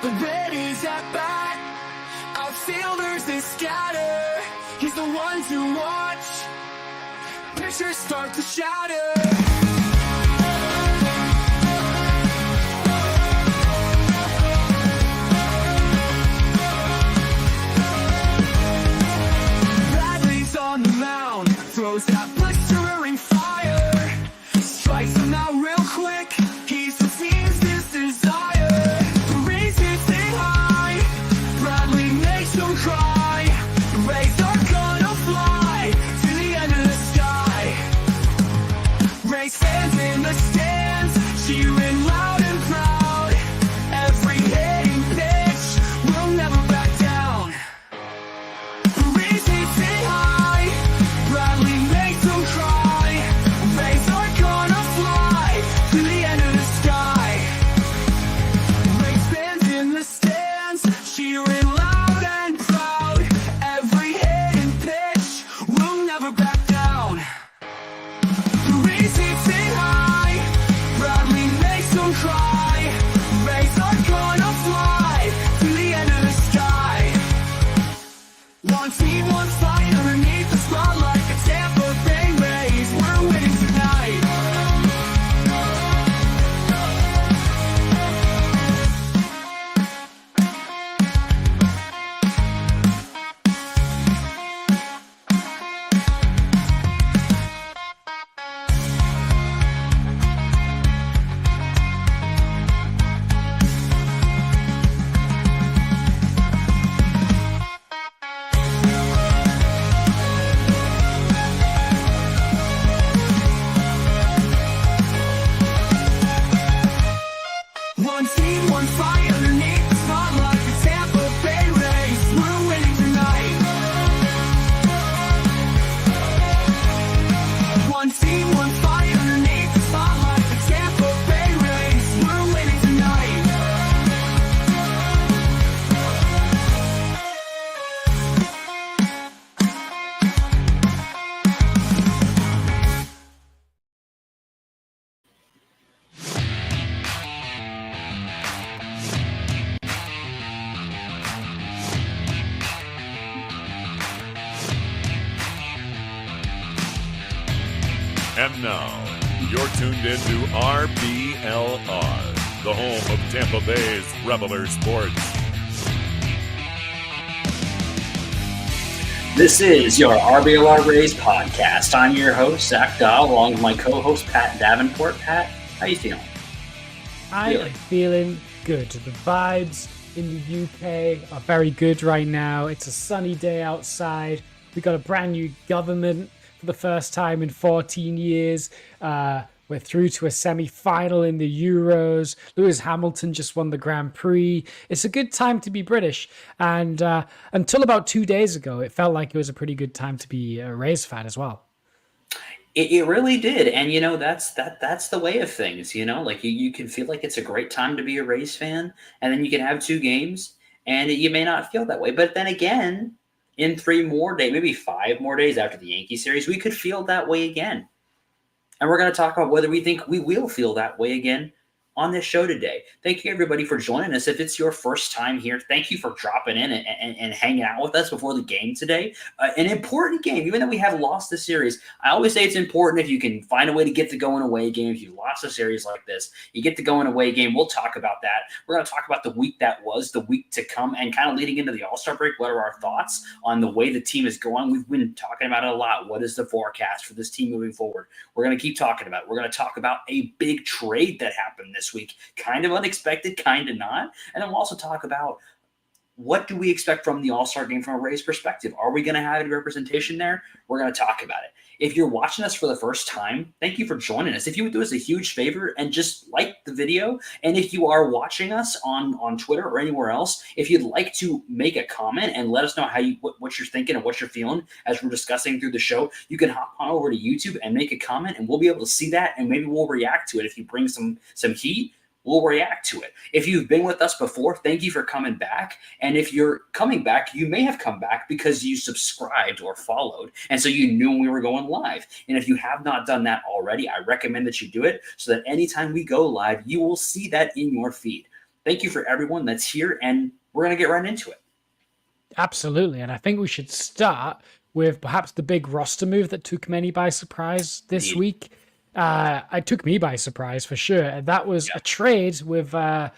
But then he's at bat. Outfielders they scatter. He's the one to watch. Pitchers start to shatter. On the mound, throws that blistering fire, strikes him out real quick. He succeeds his desire. Raises it high, Bradley makes him cry. The Rays are gonna fly to the end of the sky. Rays fans in the stands, cheering loud and proud. Every hitting pitch will never back down. Rays hits it high, Bradley makes them cry. Rays are gonna fly to the end of the sky. Rays fans in the stands, cheering loud and proud. Every hitting pitch will never back down. Rays hits it high, Bradley makes them cry. Rays are gonna fly to the end of the sky. One team, one fight underneath the spotlight. The Tampa Bay Rays, we're winning tonight. One team, one fight underneath the spotlight. The Tampa Bay Rays, we're winning tonight. One team, one fight underneath the spotlight. The Tampa Bay Rays, we're winning tonight. And now, you're tuned into RBLR, the home of Tampa Bay's Reveler Sports. This is your RBLR Rays podcast. I'm your host, Zach Dahl, along with my co-host, Pat Davenport. Pat, how you feeling? I am feeling good. The vibes in the UK are very good right now. It's a sunny day outside. We got a brand new government for the first time in 14 years. We're through to a semi-final in the Euros. Lewis Hamilton just won the Grand Prix. It's a good time to be British. And until about 2 days ago, it felt like it was a pretty good time to be a Rays fan as well. It really did. And, you know, that's the way of things, you know? Like, you can feel like it's a great time to be a Rays fan, and then you can have 2 games, and you may not feel that way. But then again, in 3 more days, maybe 5 more days after the Yankee series, we could feel that way again. And we're going to talk about whether we think we will feel that way again on this show today. Thank you, everybody, for joining us. If it's your first time here, thank you for dropping in and hanging out with us before the game today. An important game, even though we have lost the series. I always say it's important if you can find a way to get to go in away game. If you lost a series like this, you get to go in away game. We'll talk about that. We're going to talk about the week that was, the week to come, and kind of leading into the All-Star break. What are our thoughts on the way the team is going? We've been talking about it a lot. What is the forecast for this team moving forward? We're going to keep talking about it. We're going to talk about a big trade that happened this week. Kind of unexpected, kind of not. And then we'll also talk about what do we expect from the All-Star game from a Rays perspective. Are we going to have any representation there? We're going to talk about it. If you're watching us for the first time, thank you for joining us. If you would do us a huge favor and just like the video, and if you are watching us on Twitter or anywhere else, if you'd like to make a comment and let us know how what you're thinking and what you're feeling as we're discussing through the show, you can hop on over to YouTube and make a comment, and we'll be able to see that, and maybe we'll react to it. If you bring some heat, we'll react to it. If you've been with us before, thank you for coming back. And if you're coming back, you may have come back because you subscribed or followed, and so you knew when we were going live. And if you have not done that already, I recommend that you do it so that anytime we go live, you will see that in your feed. thank you for everyone that's here, and we're going to get right into it. Absolutely. And I think we should start with perhaps the big roster move that took many by surprise this Indeed. week. It took me by surprise for sure. And that was Yeah. a trade with a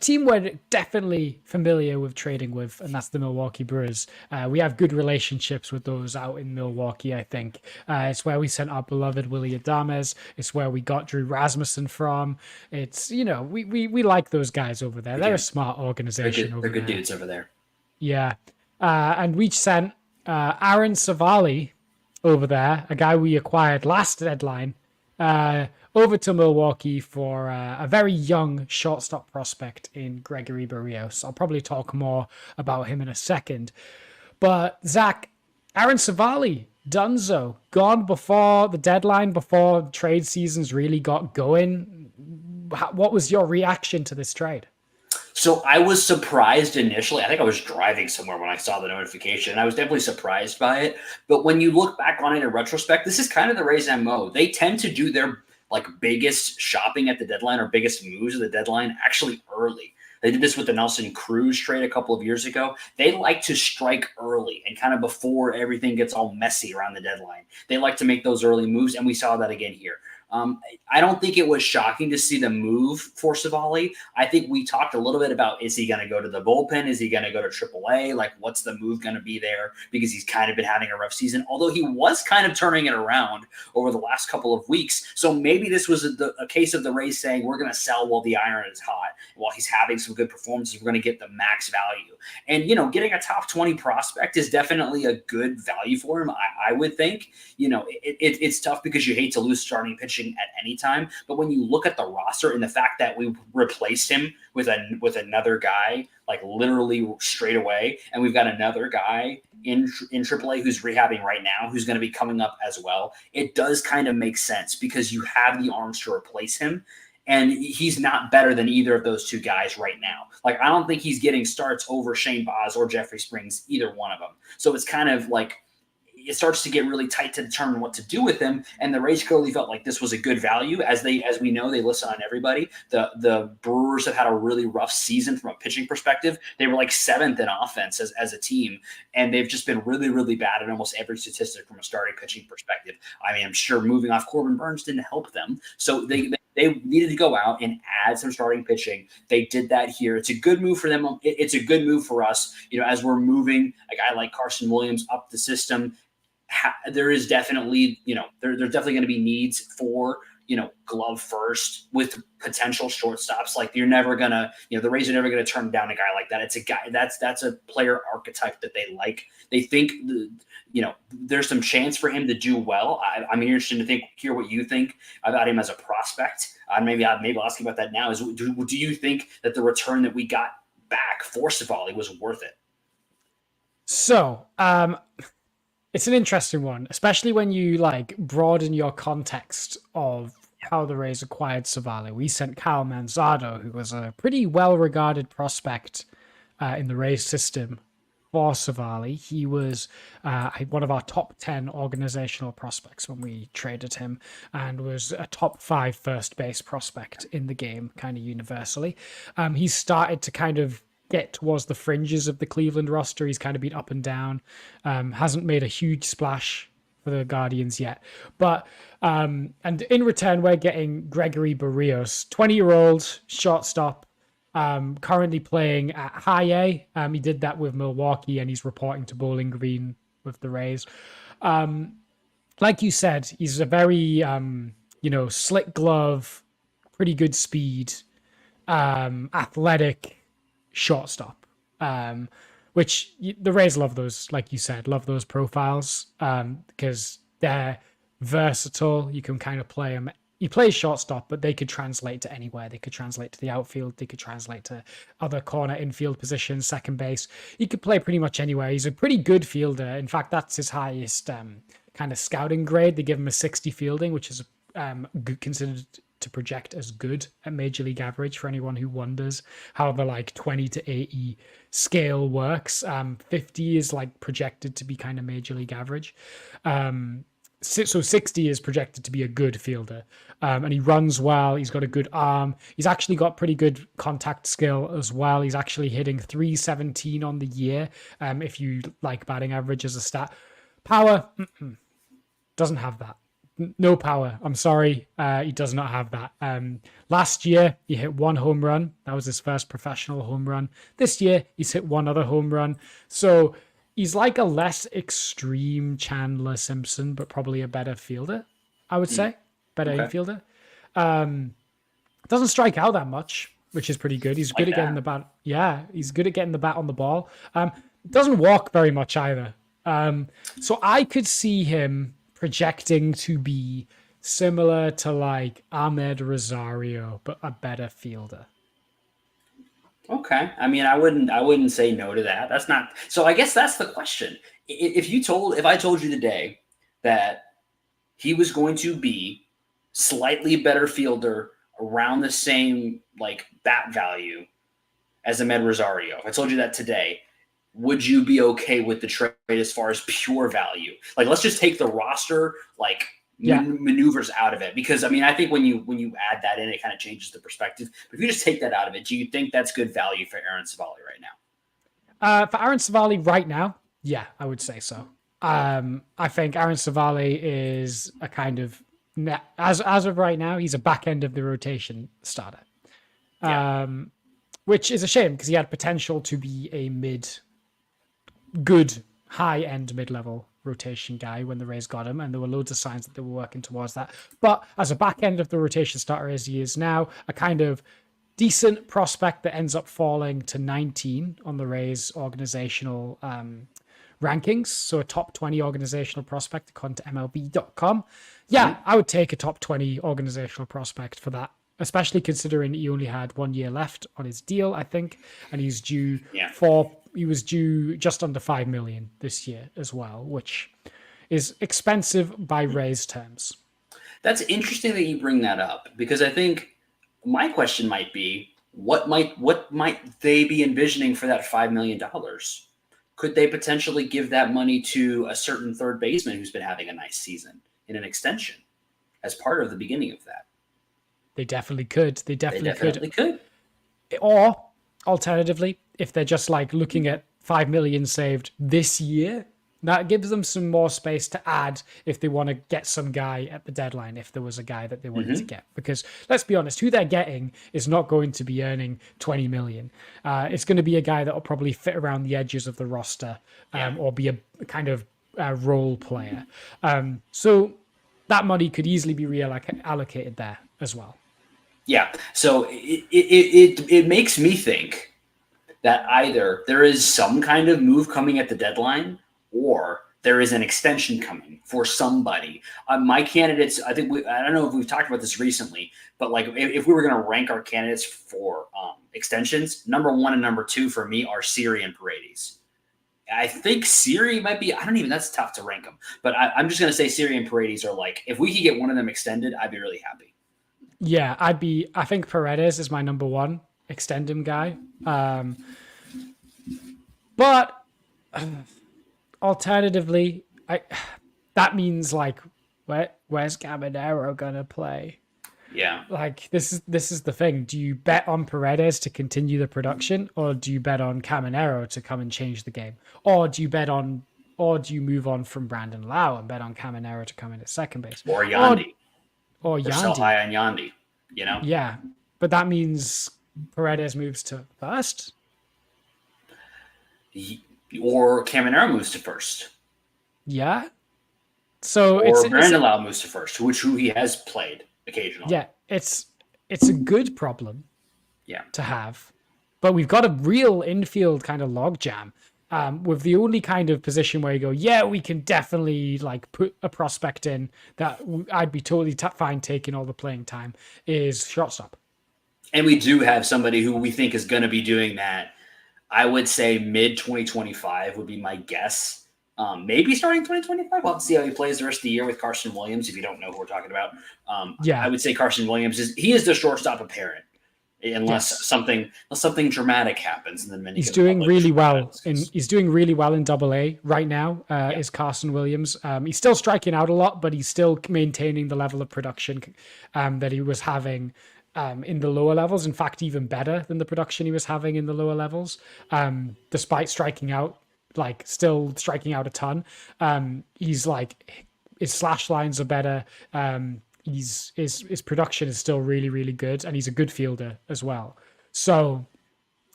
team we're definitely familiar with trading with, and that's the Milwaukee Brewers. We have good relationships with those out in Milwaukee, I think. It's where we sent our beloved Willie Adames. It's where we got Drew Rasmussen from. It's, we like those guys over there. They're a smart organization over They're good there. dudes over there. Yeah. And we sent Aaron Civale over there, a guy we acquired last deadline, over to Milwaukee for a very young shortstop prospect in Gregory Barrios. I'll probably talk more about him in a second. But, Zach, Aaron Civale, Dunzo, gone before the deadline, before trade seasons really got going. What was your reaction to this trade? So I was surprised initially. I think I was driving somewhere when I saw the notification, and I was definitely surprised by it. But when you look back on it in retrospect, this is kind of the Rays' MO. They tend to do their biggest shopping at the deadline or biggest moves at the deadline actually early. They did this with the Nelson Cruz trade a couple of years ago. They like to strike early and kind of before everything gets all messy around the deadline. They like to make those early moves, and we saw that again here. I don't think it was shocking to see the move for Civale. I think we talked a little bit about, is he going to go to the bullpen? Is he going to go to AAA? Like, what's the move going to be there? Because he's kind of been having a rough season, although he was kind of turning it around over the last couple of weeks. So maybe this was a case of the Rays saying, we're going to sell while the iron is hot. While he's having some good performances, we're going to get the max value. And, getting a top 20 prospect is definitely a good value for him, I would think. It's tough because you hate to lose starting pitching at any time, but when you look at the roster and the fact that we replaced him with another guy, like literally straight away, and we've got another guy in AAA who's rehabbing right now, who's going to be coming up as well, it does kind of make sense because you have the arms to replace him. And he's not better than either of those two guys right now. Like, I don't think he's getting starts over Shane Baz or Jeffrey Springs, either one of them. So it's kind of like, it starts to get really tight to determine what to do with him. And the Rays clearly felt like this was a good value. As we know, they listen on everybody. The Brewers have had a really rough season from a pitching perspective. They were like 7th in offense as a team, and they've just been really, really bad at almost every statistic from a starting pitching perspective. I mean, I'm sure moving off Corbin Burns didn't help them. So they needed to go out and add some starting pitching. They did that here. It's a good move for them. It's a good move for us, as we're moving a guy like Carson Williams up the system. There is definitely, there's definitely going to be needs for, glove first with potential shortstops. Like, you're never going to, the Rays are never going to turn down a guy like that. It's a guy that's a player archetype that they like. They think, there's some chance for him to do well. I'm interested to hear what you think about him as a prospect. Maybe I'll ask you about that now. Do you think that the return that we got back for Civale was worth it? So, it's an interesting one, especially when you broaden your context of how the Rays acquired Civale. We sent Kyle Manzardo, who was a pretty well-regarded prospect in the Rays system, for Civale. He was one of our top 10 organizational prospects when we traded him, and was a top 5 first base prospect in the game, kind of universally. He started to kind of get towards the fringes of the Cleveland roster. He's kind of been up and down. Hasn't made a huge splash for the Guardians yet. But and in return, we're getting Gregory Barrios, 20-year-old shortstop, currently playing at high A. He did that with Milwaukee, and he's reporting to Bowling Green with the Rays. Like you said, he's a very slick glove, pretty good speed, athletic shortstop, which the Rays love those, like you said, love those profiles, because they're versatile. You can kind of play them. He plays shortstop, but they could translate to anywhere. They could translate to the outfield. They could translate to other corner infield positions, second base. He could play pretty much anywhere. He's a pretty good fielder. In fact, that's his highest kind of scouting grade. They give him a 60 fielding, which is considered to project as good at Major League average for anyone who wonders how the 20 to 80 scale works. 50 is projected to be kind of Major League average. So 60 is projected to be a good fielder. And he runs well. He's got a good arm. He's actually got pretty good contact skill as well. He's actually hitting 317 on the year. If you like batting average as a stat. Power, doesn't have that. No power. I'm sorry. He does not have that. Last year, he hit 1 home run. That was his first professional home run. This year, he's hit 1 other home run. So he's like a less extreme Chandler Simpson, but probably a better fielder, I would say. Better infielder. Doesn't strike out that much, which is pretty good. He's good at getting the bat. Yeah, he's good at getting the bat on the ball. Doesn't walk very much either. So I could see him projecting to be similar to like Ahmed Rosario, but a better fielder. Okay. I mean, I wouldn't say no to that. That's not. So I guess that's the question. If I told you today that he was going to be slightly better fielder around the same like bat value as Ahmed Rosario, if I told you that today, would you be okay with the trade as far as pure value? Like, let's just take the roster like maneuvers out of it, because I mean, I think when you add that in, it kind of changes the perspective. But if you just take that out of it, do you think that's good value for Aaron Civale right now? For Aaron Civale right now, yeah, I would say so. I think Aaron Civale is a kind of as of right now, he's a back end of the rotation starter, which is a shame because he had potential to be a good high end mid-level rotation guy when the Rays got him, and there were loads of signs that they were working towards that. But as a back end of the rotation starter as he is now, a kind of decent prospect that ends up falling to 19 on the Rays organizational rankings, so a top 20 organizational prospect according to MLB.com. Yeah, I would take a top 20 organizational prospect for that, especially considering he only had 1 year left on his deal, I think, and he's due he was due just under $5 million this year as well, which is expensive by Rays terms. That's interesting that you bring that up, because I think my question might be, what might they be envisioning for that $5 million? Could they potentially give that money to a certain third baseman who's been having a nice season in an extension as part of the beginning of that? They definitely could. They definitely could. Or alternatively, if they're just like looking at $5 million saved this year, that gives them some more space to add if they want to get some guy at the deadline, if there was a guy that they wanted to get. Because let's be honest, who they're getting is not going to be earning $20 million. It's going to be a guy that will probably fit around the edges of the roster or be a kind of role player. So that money could easily be reallocated there as well. Yeah. So it makes me think that either there is some kind of move coming at the deadline, or there is an extension coming for somebody. My candidates, I don't know if we've talked about this recently, but like if we were going to rank our candidates for extensions, number 1 and number 2 for me are Siri and Paredes. I think Siri might be, that's tough to rank them, but I'm just going to say Siri and Paredes are like, if we could get one of them extended, I'd be really happy. Yeah, I think Paredes is my number 1 extend him guy. But alternatively, that means like, where's Caminero gonna play? Yeah, like this is the thing. Do you bet on Paredes to continue the production, or do you bet on Caminero to come and change the game, or do you move on from Brandon Lau and bet on Caminero to come in at second base, or Yandy, or Yandy? So high on Yandy, Yeah, but that means Paredes moves to first, or Caminero moves to first. Yeah. So Brandon Lau moves to first, who he has played occasionally. Yeah, it's a good problem. Yeah. To have, but we've got a real infield kind of logjam. With the only kind of position where you go, yeah, we can definitely like put a prospect in that I'd be totally fine taking all the playing time is shortstop. And we do have somebody who we think is going to be doing that. I would say mid 2025 would be my guess. Maybe starting 2025. We'll have to see how he plays the rest of the year with Carson Williams. If you don't know who we're talking about, I would say Carson Williams is the shortstop apparent unless something dramatic happens, and then many He's doing really well he's doing really well in Double A right now. Is Carson Williams? He's still striking out a lot, but he's still maintaining the level of production that he was having in the lower levels. In fact, even better than the production he was having in the lower levels, despite striking out, like still striking out a ton. He's like his slash lines are better. His production is still really, really good, and he's a good fielder as well. So,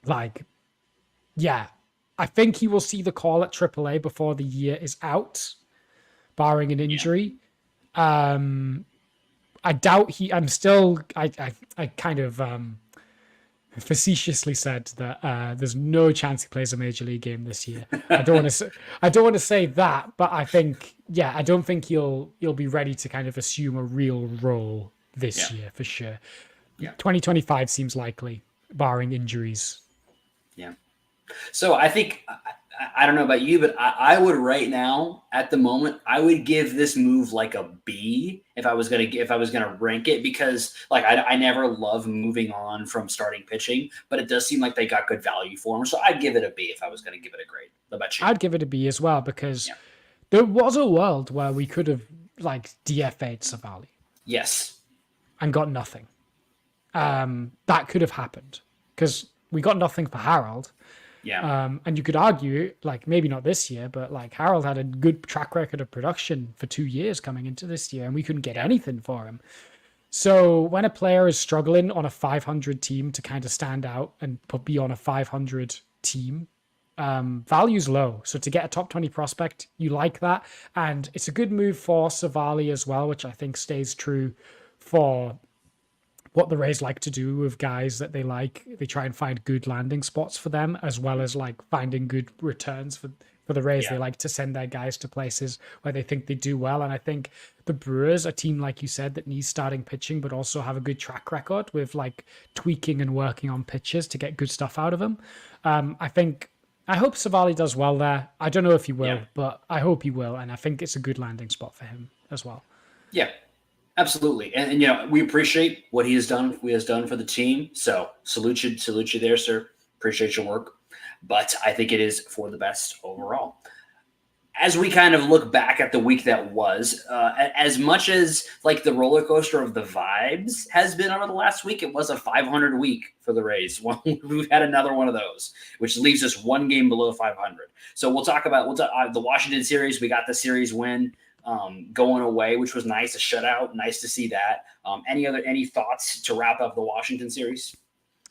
like, yeah, I think he will see the call at AAA before the year is out, barring an injury. I doubt I kind of facetiously said that there's no chance he plays a major league game this year. I don't want to say that, but I think, I don't think he'll be ready to kind of assume a real role this year for sure. 2025 seems likely, barring injuries. Yeah. So I think, I don't know about you, but I would right now at the moment, I would give this move like a B if I was gonna rank it, because like I never love moving on from starting pitching, but it does seem like they got good value for him. So I'd give it a B if I was gonna give it a grade. What about you? I'd give it a B as well, because there was a world where we could have like DFA'd Civale. Yes. And got nothing. That could have happened because we got nothing for Harold. Yeah. And you could argue, like, maybe not this year, but like Harold had a good track record of production for 2 years coming into this year, and we couldn't get anything for him. So when a player is struggling on a 500 team to kind of stand out and be on a 500 team, value's low. So to get a top 20 prospect, you like that. And it's a good move for Civale as well, which I think stays true for what the Rays like to do with guys that they like. They try and find good landing spots for them, as well as like finding good returns for the Rays. Yeah. They like to send their guys to places where they think they do well. And I think the Brewers, a team, like you said, that needs starting pitching, but also have a good track record with like tweaking and working on pitches to get good stuff out of them. I hope Civale does well there. I don't know if he will, but I hope he will. And I think it's a good landing spot for him as well. Yeah. Absolutely. And you know, we appreciate what he has done for the team. So salute you there, sir. Appreciate your work. But I think it is for the best overall. As we kind of look back at the week that was, as much as like the roller coaster of the vibes has been over the last week, it was a 500 week for the Rays. We've had another one of those, which leaves us one game below 500. So we'll talk about the Washington series. We got the series win. Going away, which was nice, a shutout. Nice to see that. Any thoughts to wrap up the Washington series?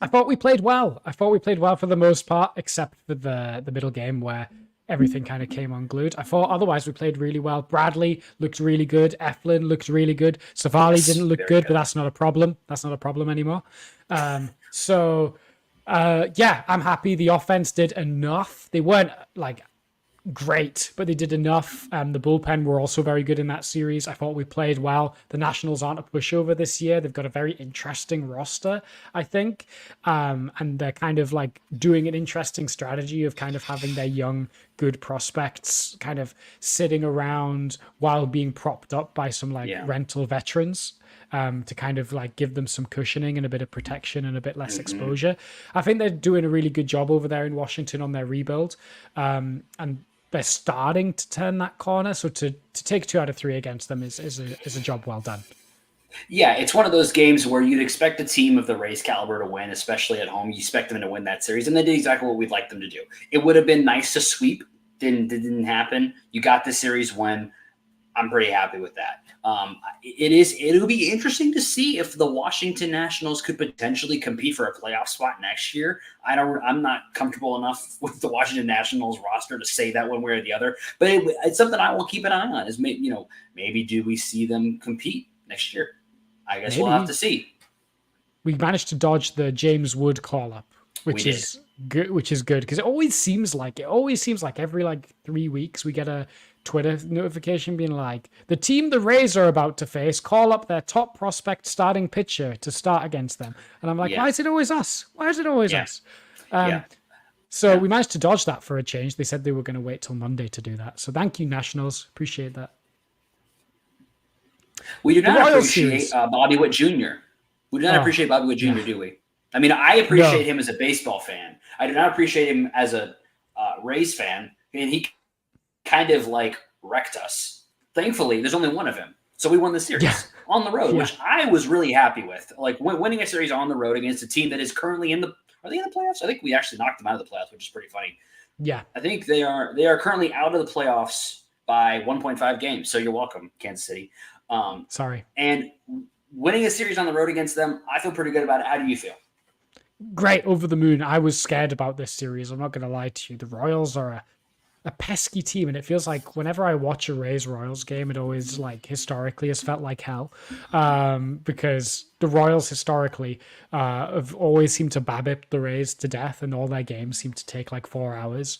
I thought we played well. For the most part, except for the middle game where everything kind of came unglued. I thought otherwise we played really well. Bradley looked really good. Eflin looked really good. Civale didn't look good, but that's not a problem. That's not a problem anymore. I'm happy the offense did enough. They weren't like great, but they did enough. The bullpen were also very good in that series. I thought we played well. The Nationals aren't a pushover this year. They've got a very interesting roster, I think. And they're kind of like doing an interesting strategy of kind of having their young, good prospects kind of sitting around while being propped up by some rental veterans. To kind of like give them some cushioning and a bit of protection and a bit less exposure. I think they're doing a really good job over there in Washington on their rebuild. And they're starting to turn that corner. So to take 2 out of 3 against them is a job well done. Yeah, it's one of those games where you'd expect a team of the Rays caliber to win, especially at home. You expect them to win that series, and they did exactly what we'd like them to do. It would have been nice to sweep. Didn't happen. You got the series win. I'm pretty happy with that. It'll be interesting to see if the Washington Nationals could potentially compete for a playoff spot next year. I'm not comfortable enough with the Washington Nationals roster to say that one way or the other, but it's something I will keep an eye on. Is maybe do we see them compete next year? I guess we'll have to see. We managed to dodge the James Wood call up, which is good because it always seems like every like 3 weeks we get a Twitter notification being like, the team the Rays are about to face call up their top prospect starting pitcher to start against them. And I'm like, why is it always us? Us? So we managed to dodge that for a change. They said they were going to wait till Monday to do that. So thank you, Nationals. Appreciate that. We do not appreciate Bobby Witt Jr. We do not appreciate Bobby Witt Jr., do we? I mean, I appreciate No. him as a baseball fan. I do not appreciate him as a Rays fan, and he kind of like wrecked us. Thankfully, there's only one of him, so we won the Yeah. series on the road, Yeah. which I was really happy with. Like winning a series on the road against a team that is currently in the. Are they in the playoffs? I think we actually knocked them out of the playoffs, which is pretty funny. Yeah. I think they are. They are currently out of the playoffs by 1.5 games. So you're welcome, Kansas City. Sorry. And winning a series on the road against them, I feel pretty good about it. How do you feel? Great, over the moon. I was scared about this series. I'm not going to lie to you. The Royals are a pesky team, and it feels like whenever I watch a Rays Royals game, it always like historically has felt like hell, because the Royals historically have always seemed to babbit the Rays to death, and all their games seem to take like 4 hours.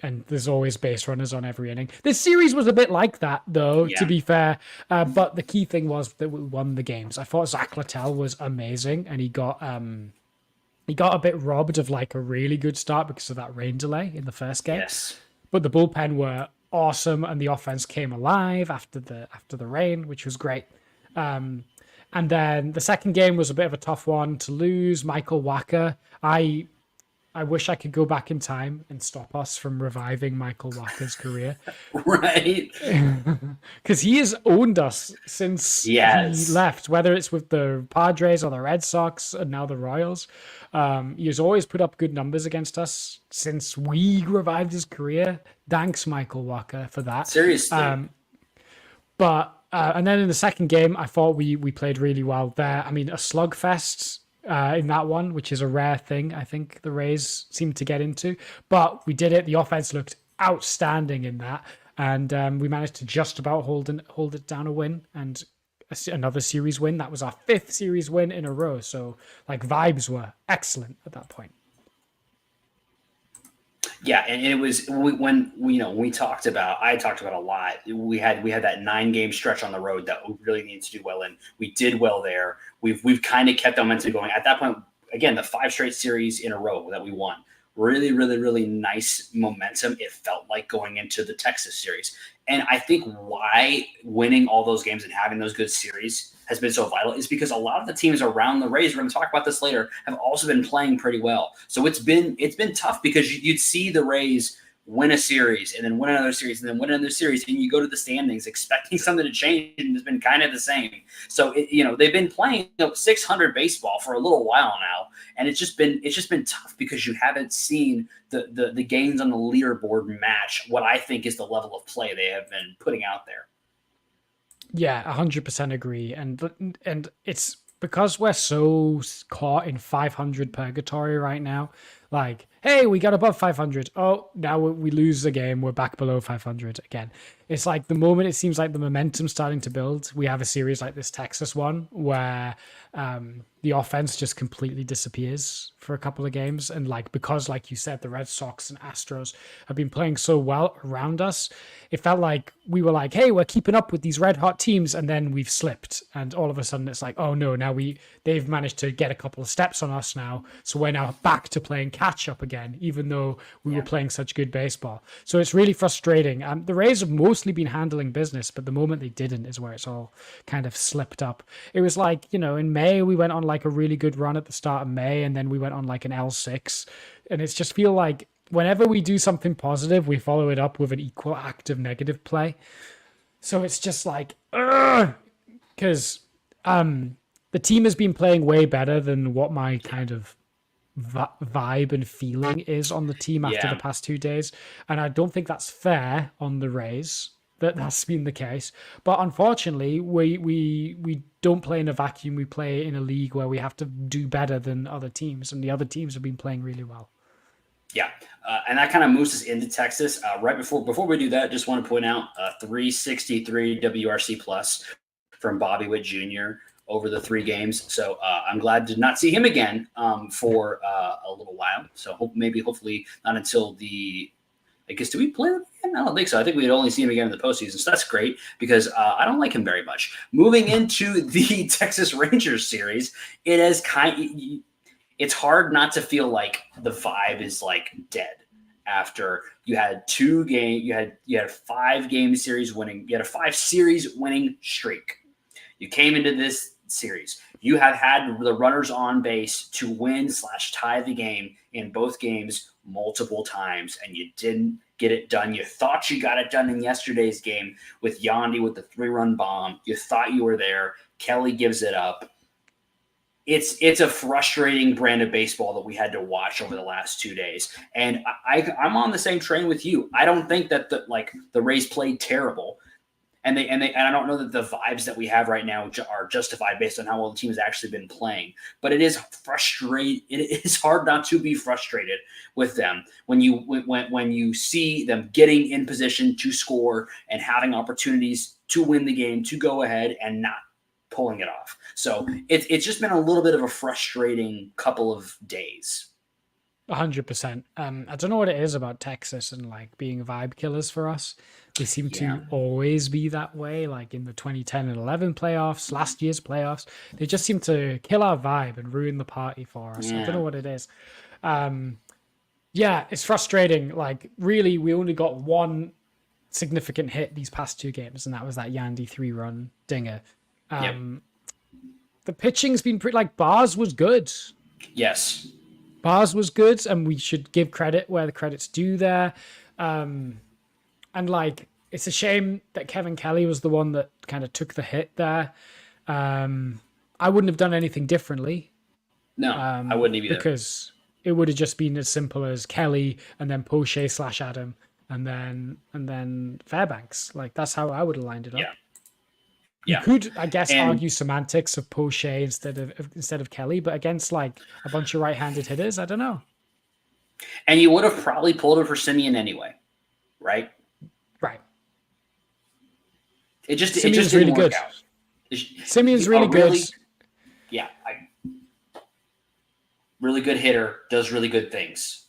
And there's always base runners on every inning. This series was a bit like that, though, Yeah. to be fair. But the key thing was that we won the games. I thought Zach Littell was amazing, and he got a bit robbed of like a really good start because of that rain delay in the first game. Yes. But the bullpen were awesome, and the offense came alive after the rain, which was great. And then the second game was a bit of a tough one to lose. Michael Wacha. I wish I could go back in time and stop us from reviving Michael Wacha's career. Right. Because he has owned us since he left, whether it's with the Padres or the Red Sox and now the Royals. He has always put up good numbers against us since we revived his career. Thanks, Michael Wacha, for that. Seriously. And then in the second game, I thought we played really well there. I mean, a slugfest in that one, which is a rare thing I think the Rays seem to get into. But we did it. The offense looked outstanding in that. And we managed to just about hold it down a win and another series win. That was our 5th series win in a row. So like vibes were excellent at that point. Yeah, and it was when we talked about. I talked about a lot. We had that 9-game stretch on the road that we really needed to do well in. We did well there. We've kind of kept the momentum going. At that point, again, the 5 straight series in a row that we won. Really, really, really nice momentum. It felt like going into the Texas series. And I think why winning all those games and having those good series has been so vital is because a lot of the teams around the Rays, we're going to talk about this later, have also been playing pretty well. So it's been tough because you'd see the Rays win a series and then win another series and then win another series, and you go to the standings expecting something to change, and it's been kind of the same. So they've been playing 600 baseball for a little while now, and it's just been tough because you haven't seen the gains on the leaderboard match what I think is the level of play they have been putting out there. Yeah, 100% agree, and it's because we're so caught in 500 purgatory right now. Like, hey, we got above 500. Oh, now we lose the game. We're back below 500 again. It's like the moment it seems like the momentum's starting to build, we have a series like this Texas one where the offense just completely disappears for a couple of games. And because you said, the Red Sox and Astros have been playing so well around us, it felt like we were like, hey, we're keeping up with these red hot teams, and then we've slipped. And all of a sudden it's like, oh no, now they've managed to get a couple of steps on us now. So we're now back to playing catch up again, even though we were playing such good baseball. So it's really frustrating. The Rays have mostly been handling business, but the moment they didn't is where it's all kind of slipped up. It was like, in May, we went on like a really good run at the start of May, and then we went on like an L6. And it's just feel like whenever we do something positive, we follow it up with an equal act of negative play. So it's just like, because the team has been playing way better than what my kind of vibe and feeling is on the team after the past 2 days. And I don't think that's fair on the Rays that's been the case. But unfortunately, we don't play in a vacuum. We play in a league where we have to do better than other teams, and the other teams have been playing really well. Yeah, and that kind of moves us into Texas. Right before we do that, just want to point out 363 WRC plus from Bobby Witt Jr. over the 3 games. So I'm glad to not see him again for a little while. So hopefully not until the. I guess, do we play him again? I don't think so. I think we'd only see him again in the postseason. So that's great because I don't like him very much. Moving into the Texas Rangers series, it's hard not to feel like the vibe is like dead after you had 2 games. You had a 5-game series winning. You had a 5 series winning streak. You came into this series. You have had the runners on base to win/tie the game in both games multiple times, and you didn't get it done. You thought you got it done in yesterday's game with Yandy with the 3-run bomb. You thought you were there. Kelly gives it up. It's a frustrating brand of baseball that we had to watch over the last 2 days, and I'm on the same train with you. I don't think that the Rays played terrible, and I don't know that the vibes that we have right now are justified based on how well the team has actually been playing. But it is frustrating. It is hard not to be frustrated with them when you see them getting in position to score and having opportunities to win the game, to go ahead and not pulling it off. So it's just been a little bit of a frustrating couple of days. 100%. I don't know what it is about Texas and like being vibe killers for us. They seem to always be that way. Like in the 2010 and 11 playoffs, last year's playoffs, they just seem to kill our vibe and ruin the party for us. I don't know what it is. It's frustrating. Like really, we only got one significant hit these past 2 games, and that was that Yandy 3-run dinger. The pitching's been pretty, like Bars was good. Yes. Bars was good, and we should give credit where the credit's due there. And like, it's a shame that Kevin Kelly was the one that kind of took the hit there. I wouldn't have done anything differently. No, I wouldn't either. Because it would have just been as simple as Kelly and then Poche/Adam and then Fairbanks. Like that's how I would have lined it up. You could, I guess, argue semantics of Poche instead of Kelly, but against like a bunch of right-handed hitters, I don't know. And you would have probably pulled it for Simeon anyway, right? Right. It just Simeon's didn't really work good. out. Simeon's really good. Really good hitter, does really good things.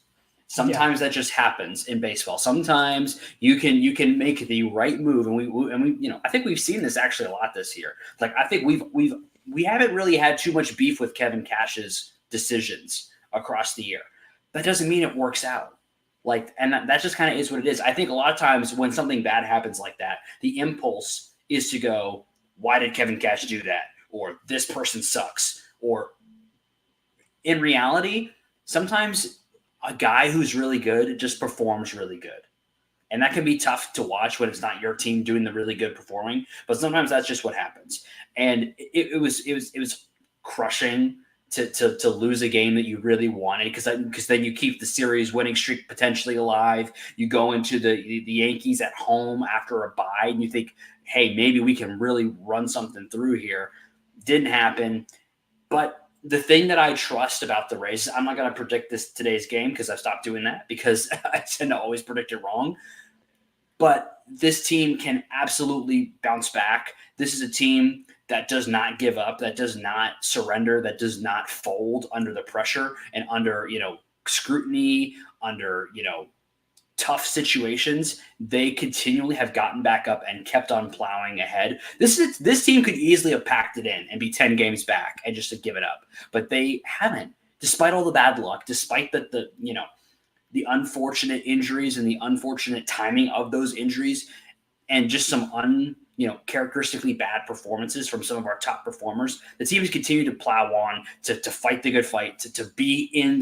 Sometimes that just happens in baseball. Sometimes you can make the right move, and we I think we've seen this actually a lot this year. Like I think we haven't really had too much beef with Kevin Cash's decisions across the year. That doesn't mean it works out. Like, and that just kind of is what it is. I think a lot of times when something bad happens like that, the impulse is to go, "Why did Kevin Cash do that?" Or "This person sucks." Or in reality, sometimes a guy who's really good just performs really good. And that can be tough to watch when it's not your team doing the really good performing, but sometimes that's just what happens. And it was crushing to lose a game that you really wanted, because then you keep the series winning streak potentially alive. You go into the Yankees at home after a bye and you think, hey, maybe we can really run something through here. Didn't happen. But the thing that I trust about the Rays, I'm not going to predict today's game because I've stopped doing that because I tend to always predict it wrong. But this team can absolutely bounce back. This is a team that does not give up, that does not surrender, that does not fold under the pressure and under, scrutiny, under, tough situations. They continually have gotten back up and kept on plowing ahead. This team could easily have packed it in and be 10 games back and just to give it up, but they haven't, despite all the bad luck, despite the unfortunate injuries and the unfortunate timing of those injuries, and just some characteristically bad performances from some of our top performers. The team has continued to plow on to fight the good fight, to be in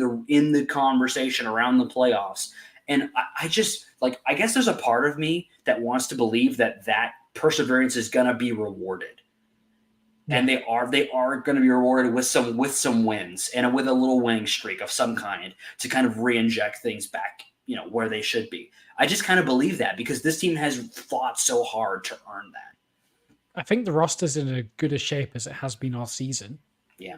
the conversation around the playoffs. And I just, I guess there's a part of me that wants to believe that perseverance is going to be rewarded. Yeah. And they are going to be rewarded with some wins and with a little winning streak of some kind to kind of re-inject things back, where they should be. I just kind of believe that because this team has fought so hard to earn that. I think the roster's in as good a shape as it has been all season. Yeah.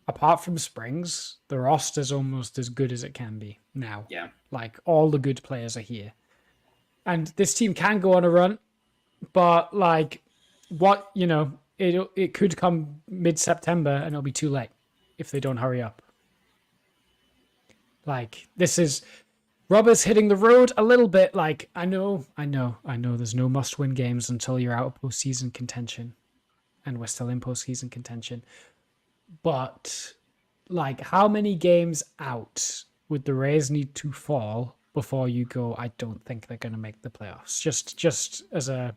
Apart from Springs, the roster's almost as good as it can be now. Yeah. All the good players are here. And this team can go on a run, but it could come mid-September and it'll be too late if they don't hurry up. This is Robert's hitting the road a little bit. I know there's no must-win games until you're out of postseason contention, and we're still in postseason contention. But how many games out would the Rays need to fall before you go, I don't think they're going to make the playoffs? Just as a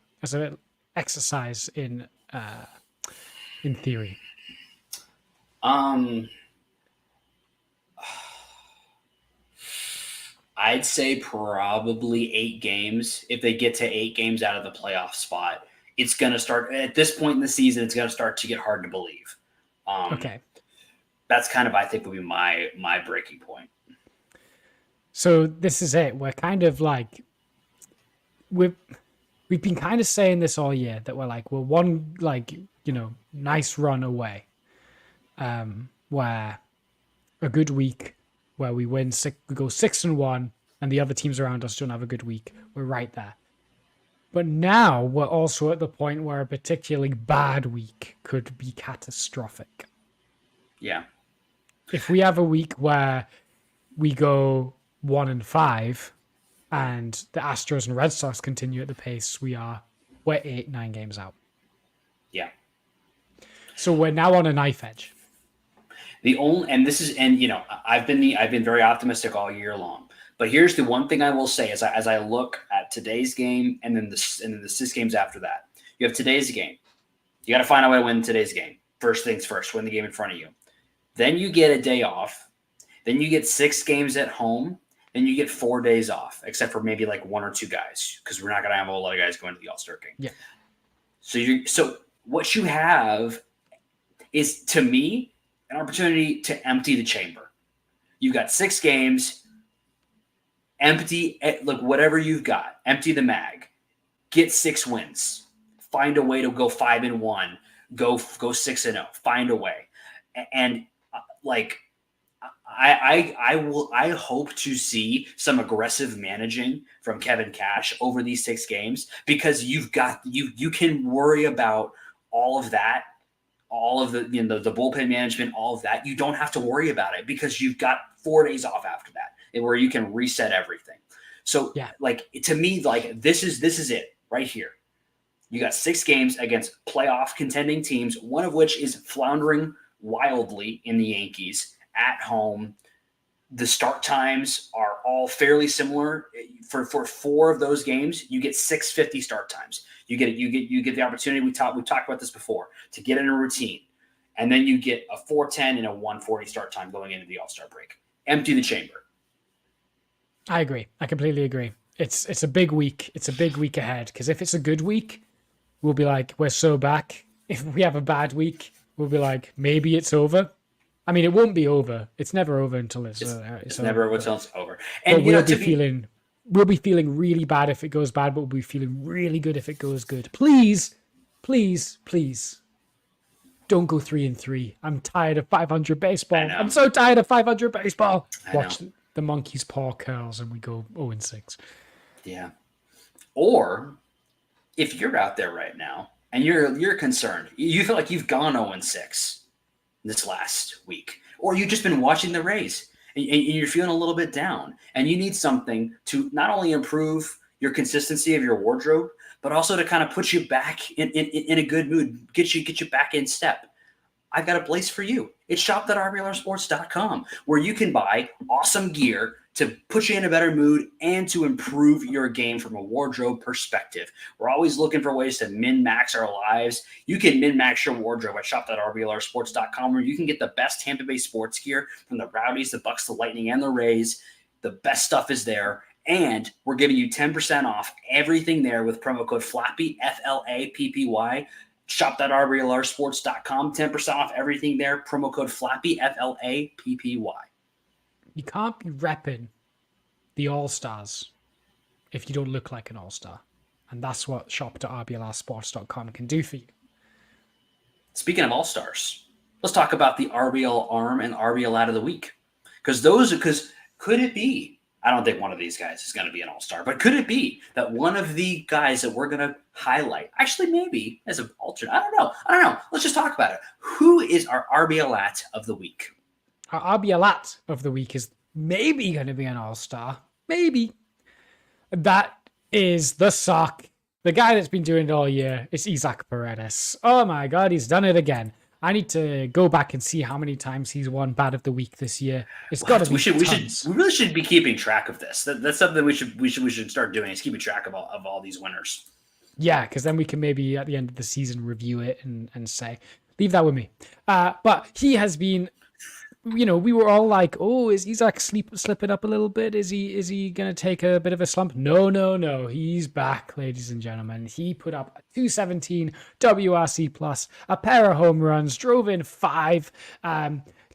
exercise in in theory? I'd say probably 8 games. If they get to 8 games out of the playoff spot, it's going to start at this point in the season. It's going to start to get hard to believe. Okay. That's kind of, I think, would be my breaking point. So this is it. We're kind of like we've been kind of saying this all year that we're one nice run away, where a good week where we win we go 6-1, and the other teams around us don't have a good week. We're right there. But now we're also at the point where a particularly bad week could be catastrophic. Yeah. If we have a week where we go 1-5 and the Astros and Red Sox continue at the pace we're 8-9 games out. Yeah. So we're now on a knife edge. I've been very optimistic all year long. But here's the one thing I will say as I look at today's game and then the 6 games after that. You have today's game. You got to find a way to win today's game. First things first, win the game in front of you. Then you get a day off. Then you get 6 games at home. Then you get 4 days off, except for maybe like 1 or 2 guys, because we're not going to have a whole lot of guys going to the All-Star game. Yeah. So what you have is, to me, an opportunity to empty the chamber. You've got 6 games. Empty, look, whatever you've got. Empty the mag. Get 6 wins. Find a way to go 5-1. Go 6-0. Find a way. And I hope to see some aggressive managing from Kevin Cash over these 6 games, because you can worry about all of that, all of the the bullpen management, all of that. You don't have to worry about it because you've got 4 days off after that, where you can reset everything. So yeah, to me, this is it right here. You got 6 games against playoff contending teams, one of which is floundering wildly in the Yankees at home. The start times are all fairly similar. For 4 of those games, you get 6:50 start times. You get the opportunity. We talked about this before, to get in a routine, and then you get a 4:10 and a 1:40 start time going into the All-Star break. Empty the chamber. I agree. I completely agree. It's a big week. It's a big week ahead, because if it's a good week, we'll be like, we're so back. If we have a bad week, we'll be like, maybe it's over. I mean, it won't be over. It's never over until it's never over until it's over. And we'll be feeling really bad if it goes bad, but we'll be feeling really good if it goes good. Please, please, please, don't go 3-3. I'm tired of 500 baseball. I'm so tired of 500 baseball. Watch the monkey's paw curls and we go 0-6. Yeah. Or if you're out there right now and you're concerned, you feel like you've gone 0-6 this last week, or you've just been watching the Rays and you're feeling a little bit down, and you need something to not only improve your consistency of your wardrobe, but also to kind of put you back in a good mood, get you back in step. I've got a place for you. It's shop.rblrsports.com, where you can buy awesome gear to put you in a better mood and to improve your game from a wardrobe perspective. We're always looking for ways to min-max our lives. You can min-max your wardrobe at shop.rblrsports.com, where you can get the best Tampa Bay sports gear from the Rowdies, the Bucks, the Lightning, and the Rays. The best stuff is there. And we're giving you 10% off everything there with promo code FLAPPY, FLAPPY. Shop.rblrsports.com, 10% off everything there. Promo code FLAPPY, FLAPPY. You can't be repping the All-Stars if you don't look like an All-Star. And that's what shop.rblrsports.com can do for you. Speaking of All-Stars, let's talk about the RBL Arm and RBL Out of the Week. Because could it be, I don't think one of these guys is going to be an All-Star, but could it be that one of the guys that we're going to highlight, actually maybe as an alternate, I don't know. Let's just talk about it. Who is our RBLat of the week? Our RBLat of the week is maybe going to be an All-Star. Maybe. That is the sock. The guy that's been doing it all year is Isaac Paredes. Oh my God, he's done it again. I need to go back and see how many times he's won Bad of the Week this year. It's got to be tons. We really should be keeping track of this. That's something we should start doing, is keeping track of all these winners. Yeah, because then we can maybe at the end of the season review it and say. Leave that with me. But he has been, we were all like, "Oh, is Isaac slipping up a little bit? Is he gonna take a bit of a slump?" No, no, no. He's back, ladies and gentlemen. He put up a 217 WRC plus, a pair of home runs, drove in 5,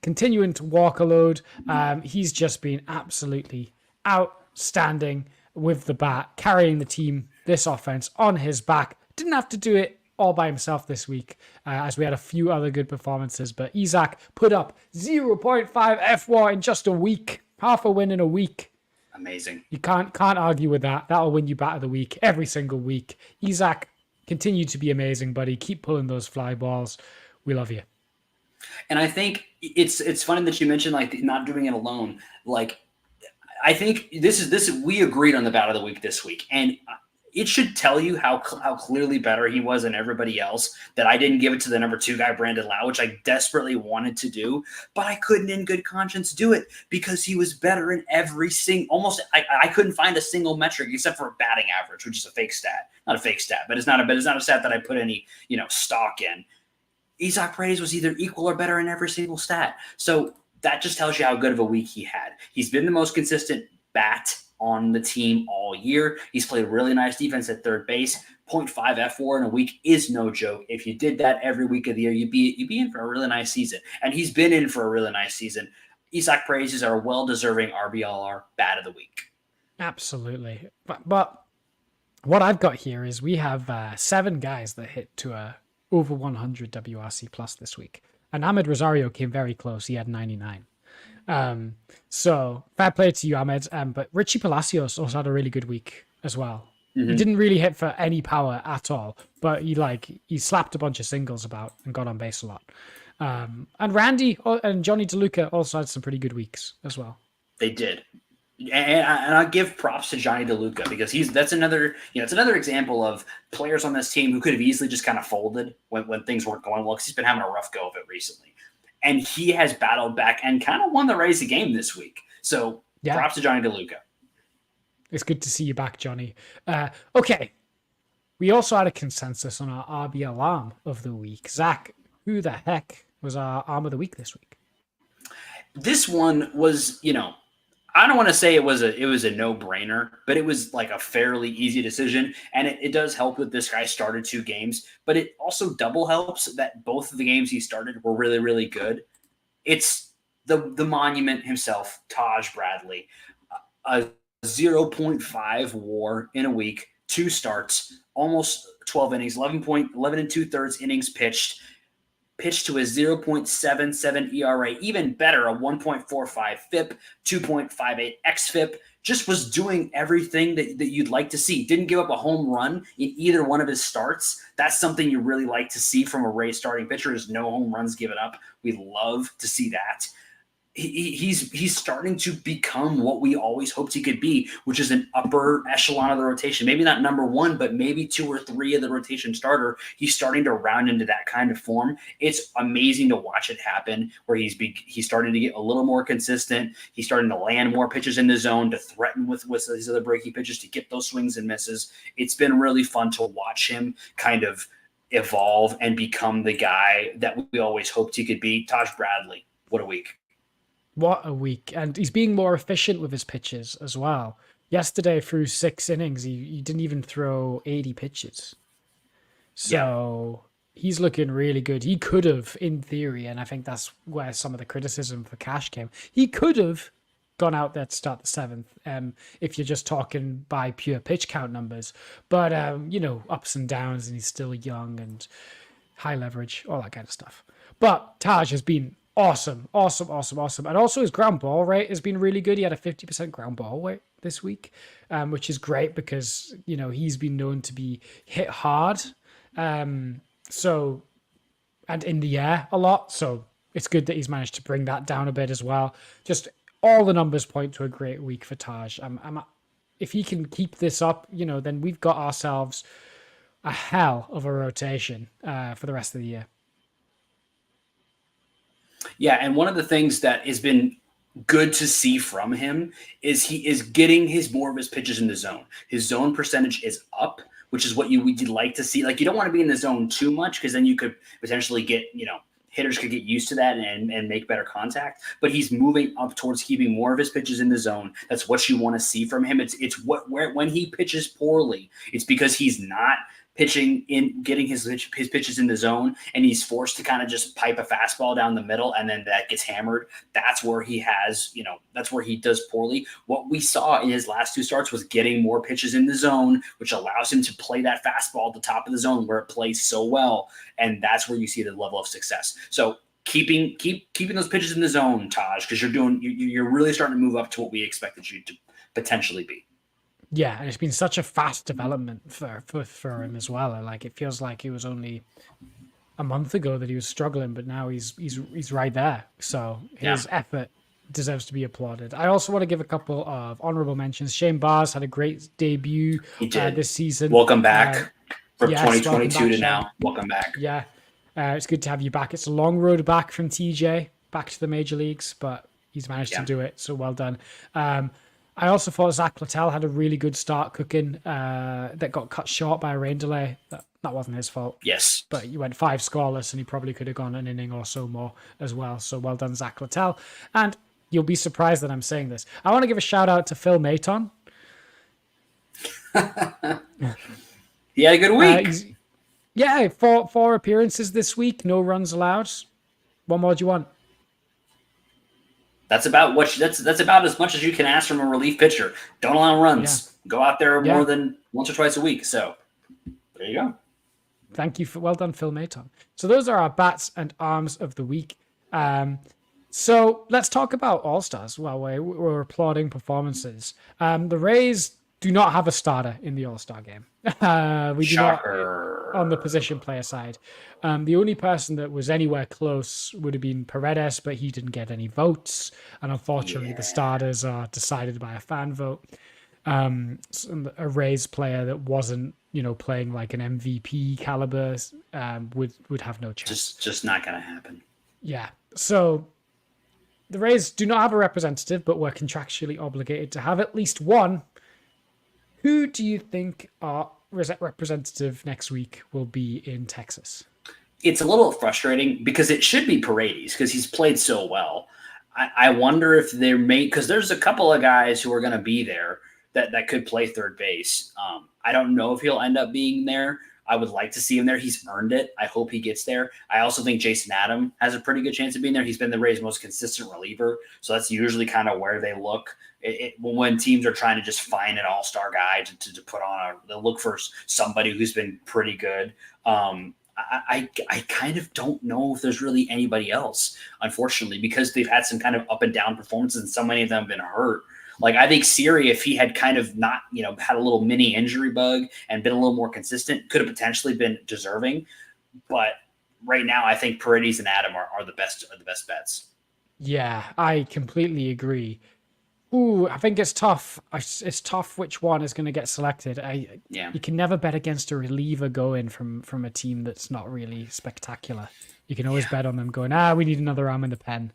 continuing to walk a load. He's just been absolutely outstanding with the bat, carrying the team, this offense on his back. Didn't have to do it all by himself this week, as we had a few other good performances. But Isaac put up 0.5 FWAR in just a week, half a win in a week. Amazing. You can't argue with that. That'll win you bat of the week every single week. Isaac, continue to be amazing, buddy. Keep pulling those fly balls. We love you. And I think it's funny that you mentioned like not doing it alone. Like, I think this is we agreed on the bat of the week this week, and it should tell you how clearly better he was than everybody else that I didn't give it to the number 2 guy, Brandon Lau, which I desperately wanted to do, but I couldn't in good conscience do it because he was better in every almost. I couldn't find a single metric except for batting average, which is a fake stat. Not a fake stat, but it's not a stat that I put any stock in. Isaac Paredes was either equal or better in every single stat. So that just tells you how good of a week he had. He's been the most consistent bat on the team all year. He's played really nice defense at third base. 0.5 FWAR in a week is no joke. If you did that every week of the year, you'd be in for a really nice season. And he's been in for a really nice season. Isaac Paredes is our well-deserving RBLR bat of the week. Absolutely. But what I've got here is we have 7 guys that hit to a over 100 WRC plus this week. And Ahmed Rosario came very close. He had 99. So fair play to you, Ahmed. But Richie Palacios also had a really good week as well. Mm-hmm. He didn't really hit for any power at all, but he slapped a bunch of singles about and got on base a lot. And Randy and Johnny DeLuca also had some pretty good weeks as well. They did. And I give props to Johnny DeLuca because that's another example of players on this team who could have easily just kind of folded when things weren't going well because he's been having a rough go of it recently. And he has battled back and kind of won the Rays game this week. So props to Johnny DeLuca. It's good to see you back, Johnny. Okay. We also had a consensus on our RB alarm of the week. Zach, who the heck was our arm of the week this week? This one was, I don't want to say it was a no-brainer, but it was like a fairly easy decision. And it does help that this guy started 2 games, but it also double helps that both of the games he started were really, really good. It's the monument himself, Taj Bradley, a 0.5 WAR in a week, 2 starts, almost 12 innings, 11 and 2/3 innings pitched to a 0.77 ERA, even better, a 1.45 FIP, 2.58 xFIP, just was doing everything that you'd like to see. Didn't give up a home run in either one of his starts. That's something you really like to see from a Rays starting pitcher is no home runs given up. We love to see that. He's starting to become what we always hoped he could be, which is an upper echelon of the rotation. Maybe not number 1, but maybe 2 or 3 of the rotation starter. He's starting to round into that kind of form. It's amazing to watch it happen where he's starting to get a little more consistent. He's starting to land more pitches in the zone to threaten with his other breaking pitches to get those swings and misses. It's been really fun to watch him kind of evolve and become the guy that we always hoped he could be. Taj Bradley, what a week. What a week. And he's being more efficient with his pitches as well. Yesterday, through 6 innings, he didn't even throw 80 pitches. So he's looking really good. He could have, in theory, and I think that's where some of the criticism for Cash came, he could have gone out there to start the 7th, if you're just talking by pure pitch count numbers. But, ups and downs, and he's still young and high leverage, all that kind of stuff. But Taj has been awesome. And also his ground ball rate has been really good. He had a 50% ground ball rate this week, which is great because, he's been known to be hit hard. And in the air a lot. So it's good that he's managed to bring that down a bit as well. Just all the numbers point to a great week for Taj. If he can keep this up, then we've got ourselves a hell of a rotation for the rest of the year. Yeah, and one of the things that has been good to see from him is he is getting more of his pitches in the zone. His zone percentage is up, which is what you'd like to see. Like, you don't want to be in the zone too much because then you could potentially get, hitters could get used to that and make better contact. But he's moving up towards keeping more of his pitches in the zone. That's what you want to see from him. It's when he pitches poorly, it's because he's not pitching in, getting his pitches in the zone, and he's forced to kind of just pipe a fastball down the middle, and then that gets hammered. That's where he has, that's where he does poorly. What we saw in his last 2 starts was getting more pitches in the zone, which allows him to play that fastball at the top of the zone where it plays so well, and that's where you see the level of success. So keeping those pitches in the zone, Taj, because you're really starting to move up to what we expected you to potentially be. Yeah, and it's been such a fast development for him as well. Like, it feels like it was only a month ago that he was struggling, but now he's right there. So his effort deserves to be applauded. I also want to give a couple of honorable mentions. Shane Bars had a great debut this season. Welcome back from yes, 2022 to now. Welcome back. Yeah, it's good to have you back. It's a long road back from TJ, back to the major leagues, but he's managed to do it, so well done. I also thought Zach Platel had a really good start cooking that got cut short by a rain delay. That wasn't his fault. Yes. But he went 5 scoreless, and he probably could have gone an inning or so more as well. So well done, Zach Platel. And you'll be surprised that I'm saying this. I want to give a shout out to Phil Maton. He had a good week. Yeah, 4 appearances this week, no runs allowed. What more do you want? That's about that's about as much as you can ask from a relief pitcher. Don't allow runs. Yeah. Go out there more than once or twice a week. So there you go. Thank you well done, Phil Maton. So those are our bats and arms of the week. So let's talk about All-Stars while we're applauding performances. The Rays do not have a starter in the All-Star game. We do not on the position player side. The only person that was anywhere close would have been Paredes, but he didn't get any votes. And unfortunately, the starters are decided by a fan vote. A Rays player that wasn't, playing like an MVP caliber would have no chance. Just not going to happen. Yeah. So the Rays do not have a representative, but we're contractually obligated to have at least one. Who do you think our representative next week will be in Texas? It's a little frustrating because it should be Paredes because he's played so well. I wonder if because there's a couple of guys who are going to be there that could play third base. I don't know if he'll end up being there. I would like to see him there. He's earned it. I hope he gets there. I also think Jason Adam has a pretty good chance of being there. He's been the Rays' most consistent reliever, so that's usually kind of where they look. When teams are trying to just find an all-star guy to put on, they'll look for somebody who's been pretty good. I kind of don't know if there's really anybody else, unfortunately, because they've had some kind of up and down performances, and so many of them have been hurt. Like, I think Siri, if he had kind of not, had a little mini injury bug and been a little more consistent, could have potentially been deserving. But right now, I think Paredes and Adam are the best bets. Yeah, I completely agree. Ooh, I think it's tough. It's tough which one is going to get selected. You can never bet against a reliever going from a team that's not really spectacular. You can always bet on them going, we need another arm in the pen.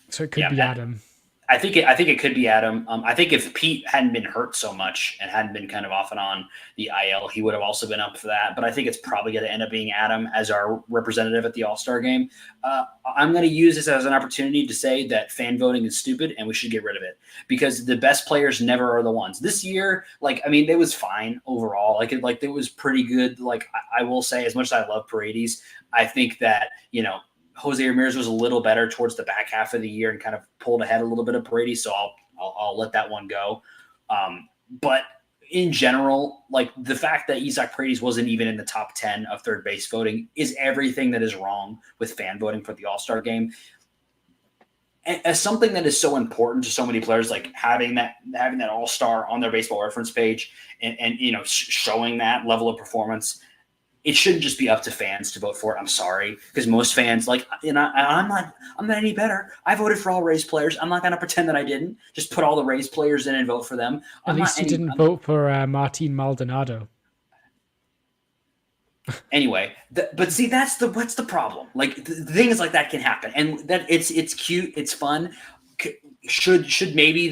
So it could be Adam. I think it could be Adam. I think if Pete hadn't been hurt so much and hadn't been kind of off and on the IL, he would have also been up for that. But I think it's probably going to end up being Adam as our representative at the All-Star game. I'm going to use this as an opportunity to say that fan voting is stupid and we should get rid of it because the best players never are the ones. This year, it was fine overall. It was pretty good. I will say, as much as I love Paredes, I think that, Jose Ramirez was a little better towards the back half of the year and kind of pulled ahead a little bit of Paredes, so I'll let that one go. But in general, the fact that Isaac Paredes wasn't even in the top 10 of third base voting is everything that is wrong with fan voting for the All-Star game. As something that is so important to so many players, like having that All-Star on their baseball reference page and showing that level of performance, it shouldn't just be up to fans to vote for it. I'm sorry, because most fans, I'm not any better. I voted for all Rays players. I'm not going to pretend that I didn't. Just put all the Rays players in and vote for them. At least you didn't vote for Martin Maldonado. Anyway, but see, what's the problem? The things like that can happen, and that it's cute, it's fun. should maybe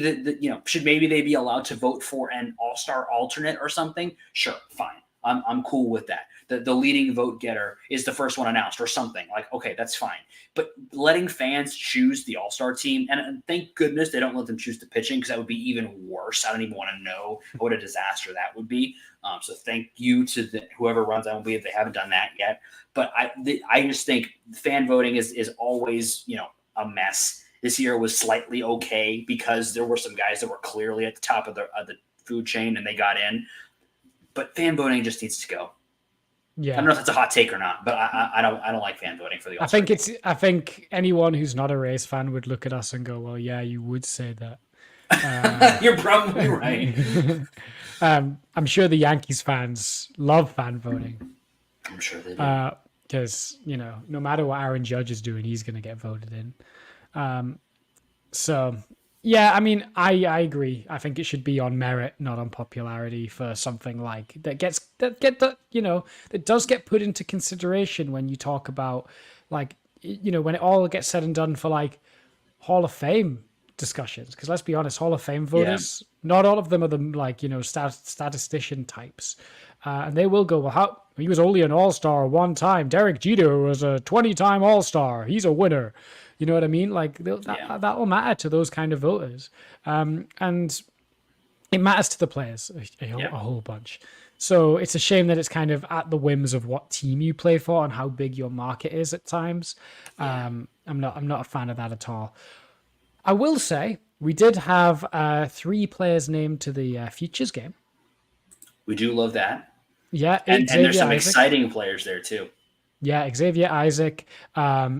should maybe they be allowed to vote for an all-star alternate or something? Sure, fine. I'm cool with that. The leading vote getter is the first one announced or something. Like, okay, that's fine. But letting fans choose the all-star team, and thank goodness they don't let them choose the pitching, because that would be even worse. I don't even want to know what a disaster that would be. So thank you to whoever runs MLB if they haven't done that yet. But I just think fan voting is always, a mess. This year was slightly okay because there were some guys that were clearly at the top of the food chain and they got in. But fan voting just needs to go. Yeah, I don't know if that's a hot take or not, but I don't like fan voting for the All-Star game. I think anyone who's not a Rays fan would look at us and go, "Well, yeah, you would say that." You're probably right. I'm sure the Yankees fans love fan voting. I'm sure they do. Because no matter what Aaron Judge is doing, he's going to get voted in. So yeah, I mean, I agree. I think it should be on merit, not on popularity, for something like that does get put into consideration when you talk about, like, when it all gets said and done for like Hall of Fame discussions. Because let's be honest, Hall of Fame voters, not all of them are the statistician types, and they will go, well, how he was only an all-star one time. Derek Jeter was a 20-time all-star. He's a winner. You know what I mean? Like that will matter to those kind of voters, and it matters to the players a whole bunch. So it's a shame that it's kind of at the whims of what team you play for and how big your market is at times. I'm not a fan of that at all. I will say we did have 3 players named to the Futures game. We do love that. Yeah, and there's some exciting players there too. Yeah, Xavier Isaac.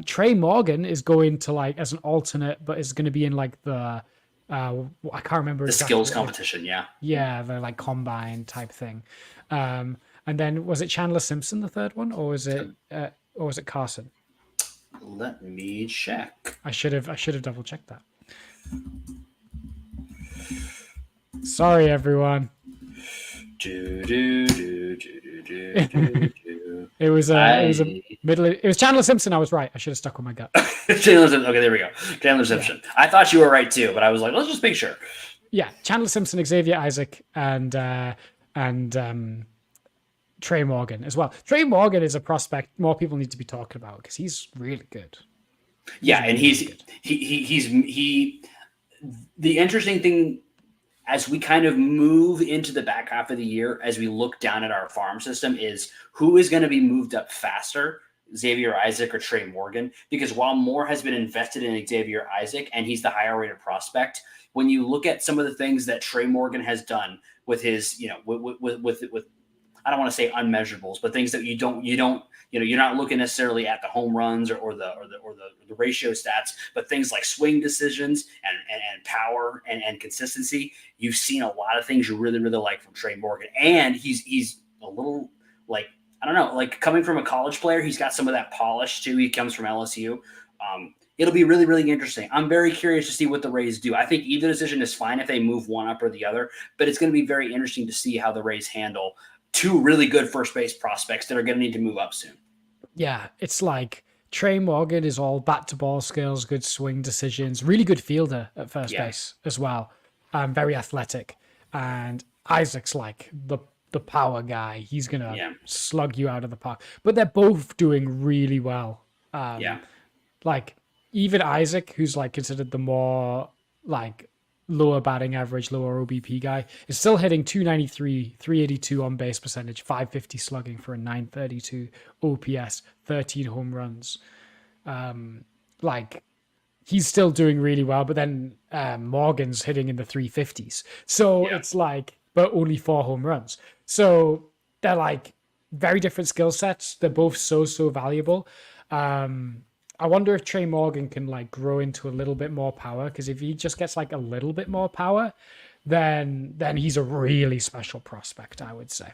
Trey Morgan is going to, like, as an alternate, but is going to be in like the I can't remember the skills competition. Yeah, the like combine type thing. And then was it Chandler Simpson the third one, or was it Carson? Let me check. I should have double checked that. Sorry, everyone. It was Chandler Simpson. I was right. I should have stuck with my gut. Chandler Simpson. Okay, there we go. Chandler Simpson. Yeah. I thought you were right too, but I was like, let's just make sure. Yeah, Chandler Simpson, Xavier Isaac, and Trey Morgan as well. Trey Morgan is a prospect more people need to be talking about because he's really good. And he's the interesting thing as we kind of move into the back half of the year, as we look down at our farm system, is who is going to be moved up faster, Xavier Isaac or Trey Morgan? Because while more has been invested in Xavier Isaac and he's the higher rated prospect, when you look at some of the things that Trey Morgan has done with his, with I don't want to say unmeasurables, but things that you're not looking necessarily at the home runs or the ratio stats, but things like swing decisions and power and consistency. You've seen a lot of things you really, really like from Trey Morgan. And he's a little, like, I don't know, like, coming from a college player, he's got some of that polish too. He comes from LSU. It'll be really, really interesting. I'm very curious to see what the Rays do. I think either decision is fine if they move one up or the other, but it's going to be very interesting to see how the Rays handle 2 really good first base prospects that are going to need to move up soon. Yeah, it's like Trey Morgan is all bat to ball skills, good swing decisions, really good fielder at first base as well. Very athletic. And Isaac's like the power guy. He's going to slug you out of the park. But they're both doing really well. Like, even Isaac, who's like considered the more like lower batting average, lower OBP guy, is still hitting 293, 382 on base percentage, 550 slugging for a 932 OPS, 13 home runs. Like, he's still doing really well, but then Morgan's hitting in the 350s. So it's like, but only 4 home runs. So they're like very different skill sets. They're both so valuable. I wonder if Trey Morgan can like grow into a little bit more power, because if he just gets like a little bit more power, then he's a really special prospect, I would say.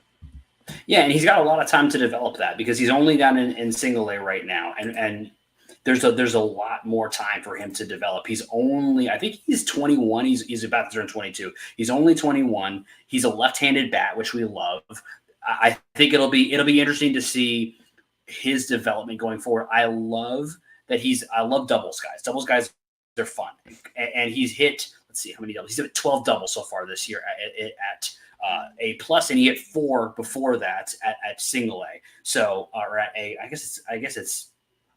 Yeah, and he's got a lot of time to develop that because he's only down in single A right now, and there's a lot more time for him to develop. He's only, I think he's 21. He's about to turn 22. He's only 21. He's a left-handed bat, which we love. I think it'll be interesting to see his development going forward. I love doubles guys. Doubles guys they're fun. And he's hit, let's see how many doubles. He's hit 12 doubles so far this year at A plus, and he hit 4 before that at single A. So or at A, I guess it's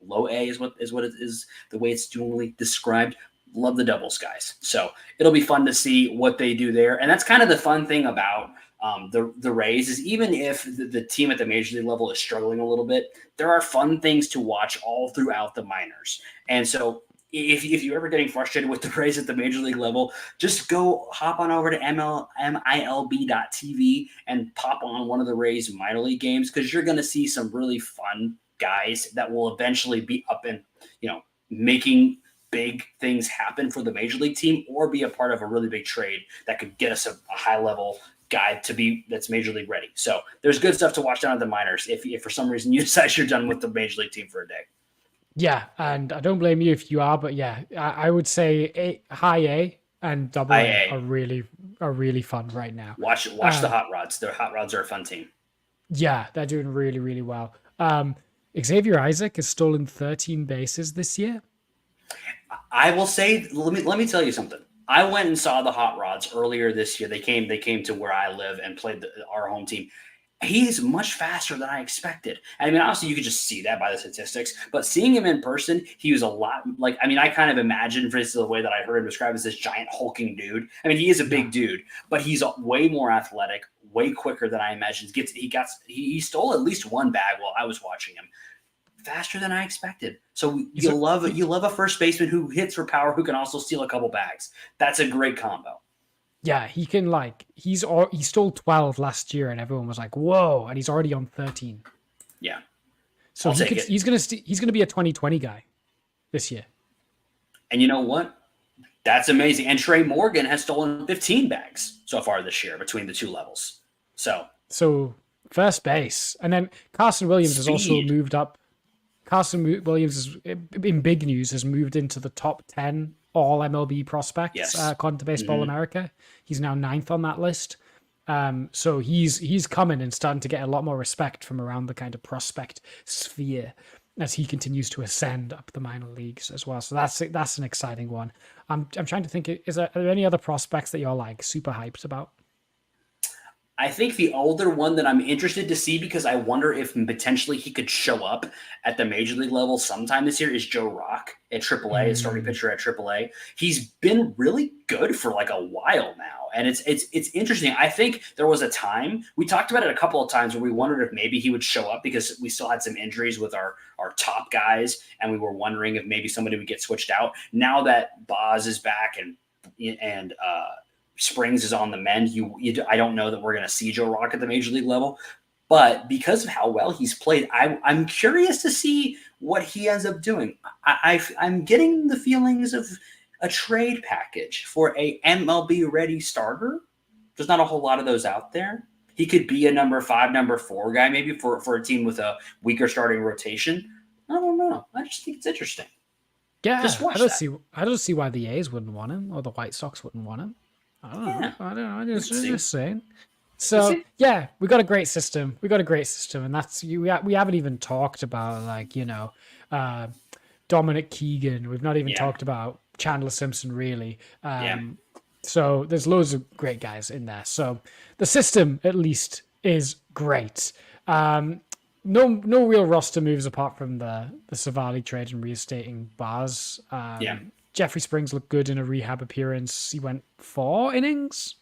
low A is what it is, the way it's normally described. Love the doubles guys. So it'll be fun to see what they do there. And that's kind of the fun thing about the Rays is even if the team at the major league level is struggling a little bit, there are fun things to watch all throughout the minors. And so if you're ever getting frustrated with the Rays at the major league level, just go hop on over to MILB.TV and pop on one of the Rays minor league games, because you're going to see some really fun guys that will eventually be up and, making big things happen for the major league team, or be a part of a really big trade that could get us a high level guy that's major league ready. So there's good stuff to watch down at the minors if for some reason you decide you're done with the major league team for a day. Yeah, and I don't blame you if you are, but yeah, I would say high A and double A are really fun right now. Watch the Hot Rods. The Hot Rods are a fun team. Yeah, they're doing really, really well. Xavier Isaac has stolen 13 bases this year. I will say, let me tell you something. I went and saw the Hot Rods earlier this year. They came to where I live and played our home team. He is much faster than I expected. And I mean, honestly, you could just see that by the statistics. But seeing him in person, he was a lot like, I mean, I kind of imagined, for instance, the way that I heard him described as this giant hulking dude. I mean, he is a big dude, but he's way more athletic, way quicker than I imagined. He stole at least one bag while I was watching him. Faster than I expected. So you love a first baseman who hits for power, who can also steal a couple bags. That's a great combo. Yeah, he can he stole 12 last year, and everyone was like, "Whoa!" And he's already on 13. Yeah, so he's gonna be a 2020 guy this year. And you know what? That's amazing. And Trey Morgan has stolen 15 bags so far this year between the two levels. So first base, and then Carson Williams has also moved up. Carson Williams in big news has moved into the top 10 all MLB prospects according to Baseball America. He's now 9th on that list. So he's coming and starting to get a lot more respect from around the kind of prospect sphere as he continues to ascend up the minor leagues as well. So that's an exciting one. I'm trying to think, are there any other prospects that you're like super hyped about? I think the older one that I'm interested to see, because I wonder if potentially he could show up at the major league level sometime this year, is Joe Rock at AAA, a starting pitcher at AAA. He's been really good for like a while now, and it's interesting. I think there was a time, we talked about it a couple of times, where we wondered if maybe he would show up because we still had some injuries with our top guys, and we were wondering if maybe somebody would get switched out. Now that Boz is back and Springs is on the mend, I don't know that we're going to see Joe Rock at the major league level, but because of how well he's played, I'm curious to see what he ends up doing. I'm getting the feelings of a trade package for a MLB ready starter. There's not a whole lot of those out there. He could be a number 5, number 4 guy, maybe for a team with a weaker starting rotation. I don't know. I just think it's interesting. Yeah, I don't see why the A's wouldn't want him or the White Sox wouldn't want him. I don't know. I'm just saying. So yeah, we got a great system. And that's we haven't even talked about Dominic Keegan. We've not even talked about Chandler Simpson really. So there's loads of great guys in there. So the system at least is great. No real roster moves apart from the Civale trade and reinstating Bars. Jeffrey Springs looked good in a rehab appearance. He went 4 innings.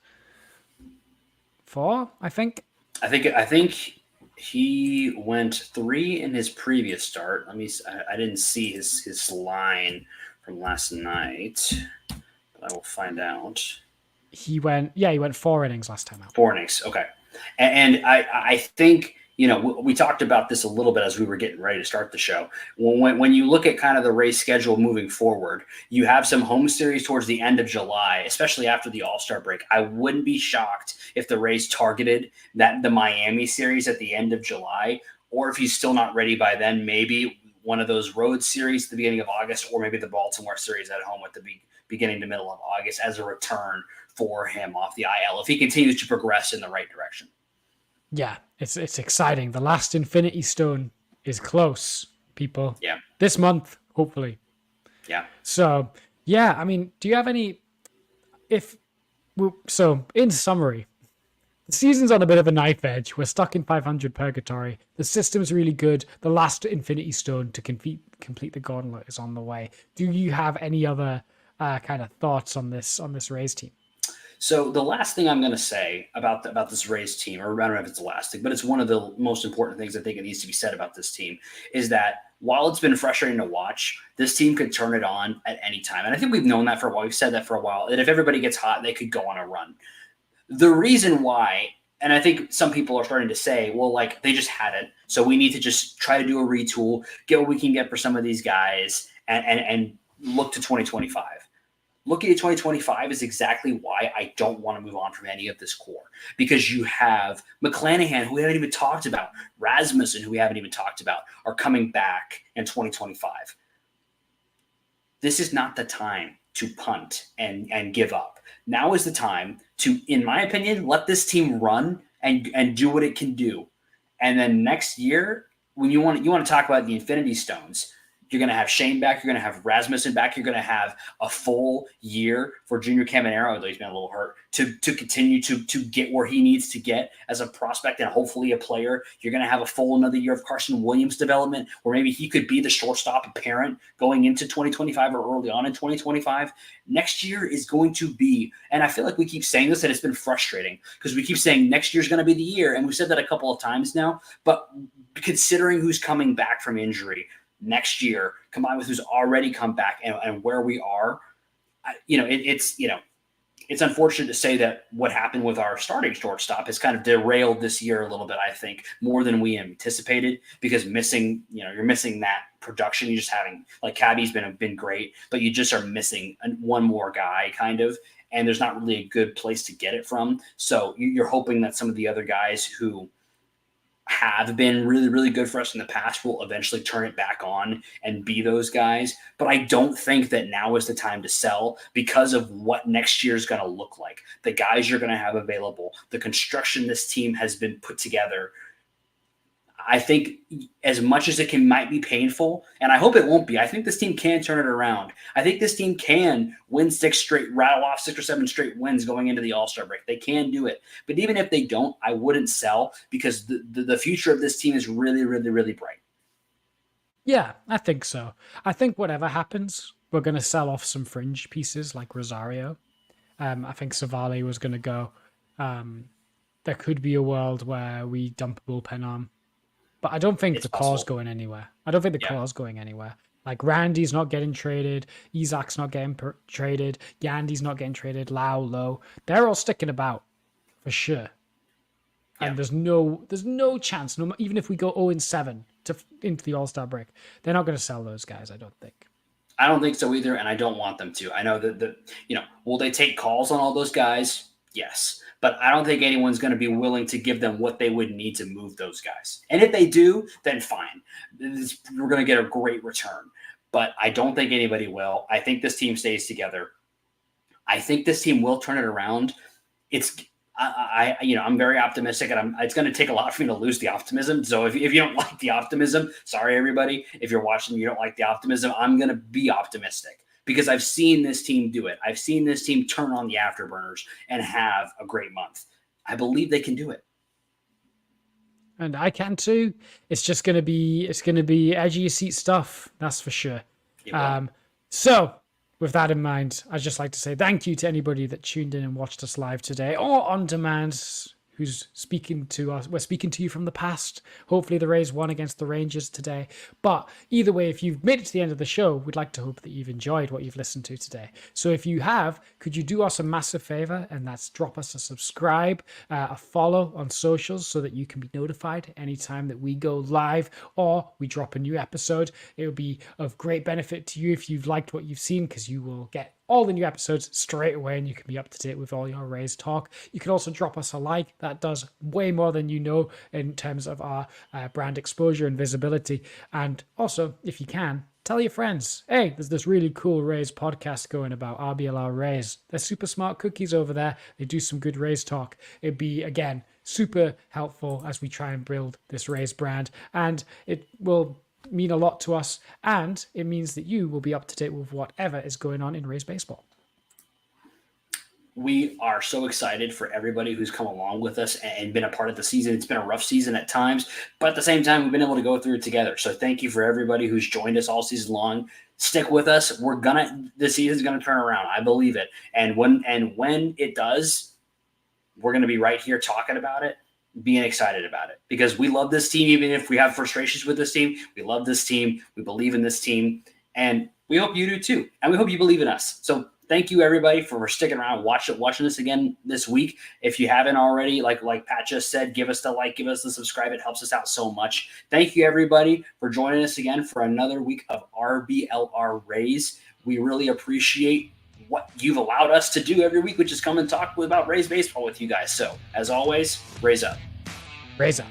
4, I think. I think he went 3 in his previous start. I didn't see his line from last night, but I will find out. He went 4 innings last time out. 4 innings, okay. And I think, we talked about this a little bit as we were getting ready to start the show. When you look at kind of the Rays schedule moving forward, you have some home series towards the end of July, especially after the All-Star break. I wouldn't be shocked if the Rays targeted the Miami series at the end of July, or if he's still not ready by then, maybe one of those road series at the beginning of August, or maybe the Baltimore series at home at the beginning to middle of August as a return for him off the IL if he continues to progress in the right direction. Yeah, it's exciting. The last Infinity Stone is close, people. Yeah. This month, hopefully. Yeah. So Yeah, I mean, do you have any? If so, in summary, the season's on a bit of a knife edge. We're stuck in 500 purgatory. The system's really good. The last Infinity Stone to complete the gauntlet is on the way. Do you have any other kind of thoughts on this Rays team? So the last thing I'm going to say about this Rays team, or I don't know if it's the last thing, but it's one of the most important things I think it needs to be said about this team, is that while it's been frustrating to watch, this team could turn it on at any time. And I think we've known that for a while. We've said that for a while, that if everybody gets hot, they could go on a run. The reason why, and I think some people are starting to say, well, like they just had it, so we need to just try to do a retool, get what we can get for some of these guys, and look to 2025. Looking at 2025 is exactly why I don't want to move on from any of this core, because you have McClanahan, who we haven't even talked about, Rasmussen, who we haven't even talked about, are coming back in 2025. This is not the time to punt and give up. Now is the time to, in my opinion, let this team run and do what it can do. And then next year, when you want to talk about the Infinity Stones, you're going to have Shane back. You're going to have Rasmussen back. You're going to have a full year for Junior Caminero, although he's been a little hurt, to continue to get where he needs to get as a prospect and hopefully a player. You're going to have a full another year of Carson Williams development, where maybe he could be the shortstop apparent going into 2025 or early on in 2025. Next year is going to be, and I feel like we keep saying this, and it's been frustrating because we keep saying next year's going to be the year, and we've said that a couple of times now, but considering who's coming back from injury next year, combined with who's already come back and where we are, it's unfortunate to say that what happened with our starting shortstop has kind of derailed this year a little bit, I think, more than we anticipated, because you're missing that production. You're just having, like, Cabby's been great, but you just are missing one more guy kind of, and there's not really a good place to get it from. So you're hoping that some of the other guys who have been really, really good for us in the past will eventually turn it back on and be those guys. But I don't think that now is the time to sell, because of what next year is going to look like. The guys you're going to have available, the construction this team has been put together. I think as much as might be painful, and I hope it won't be, I think this team can turn it around. I think this team can rattle off 6 or 7 straight wins going into the All-Star break. They can do it. But even if they don't, I wouldn't sell, because the future of this team is really, really, really bright. Yeah, I think so. I think whatever happens, we're going to sell off some fringe pieces like Rosario. I think Civale was going to go. There could be a world where we dump a bullpen arm. But I don't think the core's going anywhere. Core's going anywhere. Like, Randy's not getting traded. Isaac's not getting traded. Yandy's not getting traded. Lau, Low. They're all sticking about for sure. Yeah. And there's no chance, even if we go 0-7 into the All-Star break, they're not going to sell those guys, I don't think. I don't think so either, and I don't want them to. I know that will they take calls on all those guys? Yes. But I don't think anyone's going to be willing to give them what they would need to move those guys. And if they do, then fine. We're going to get a great return. But I don't think anybody will. I think this team stays together. I think this team will turn it around. I'm very optimistic, and it's going to take a lot for me to lose the optimism. So if you don't like the optimism, sorry, everybody. If you're watching, you don't like the optimism, I'm going to be optimistic, because I've seen this team do it. I've seen this team turn on the afterburners and have a great month. I believe they can do it. And I can too. It's going to be edge of your seat stuff. That's for sure. So with that in mind, I'd just like to say thank you to anybody that tuned in and watched us live today or on demand, who's speaking to us. We're speaking to you from the past. Hopefully the Rays won against the Rangers today. But either way, if you've made it to the end of the show, we'd like to hope that you've enjoyed what you've listened to today. So if you have, could you do us a massive favor, and that's drop us a subscribe, a follow on socials, so that you can be notified anytime that we go live or we drop a new episode. It would be of great benefit to you if you've liked what you've seen, because you will get all the new episodes straight away, and you can be up to date with all your Rays talk. You can also drop us a like. That does way more than you know in terms of our brand exposure and visibility. And also, if you can, tell your friends, hey, there's this really cool Rays podcast going about RBLR Rays. They're super smart cookies over there. They do some good Rays talk. It'd be, again, super helpful as we try and build this Rays brand. And it will mean a lot to us, and it means that you will be up to date with whatever is going on in Rays baseball. We are so excited for everybody who's come along with us and been a part of the season. It's been a rough season at times, but at the same time, we've been able to go through it together. So thank you for everybody who's joined us all season long. Stick with us. The season's gonna turn around. I believe it. And when it does, we're gonna be right here talking about it, being excited about it, because we love this team. Even if we have frustrations with this team, we love this team. We believe in this team, and we hope you do too. And we hope you believe in us. So thank you, everybody, for sticking around, watching this again this week. If you haven't already, like Pat just said, give us the like, give us the subscribe. It helps us out so much. Thank you, everybody, for joining us again for another week of RBLR Rays. We really appreciate what you've allowed us to do every week, which is come and talk about Rays baseball with you guys. So, as always, Rays up. Rays up.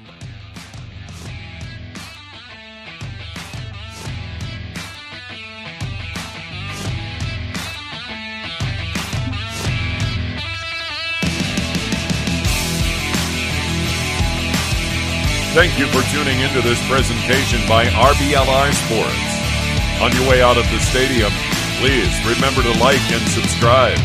Thank you for tuning into this presentation by RBLR Sports. On your way out of the stadium, please remember to like and subscribe.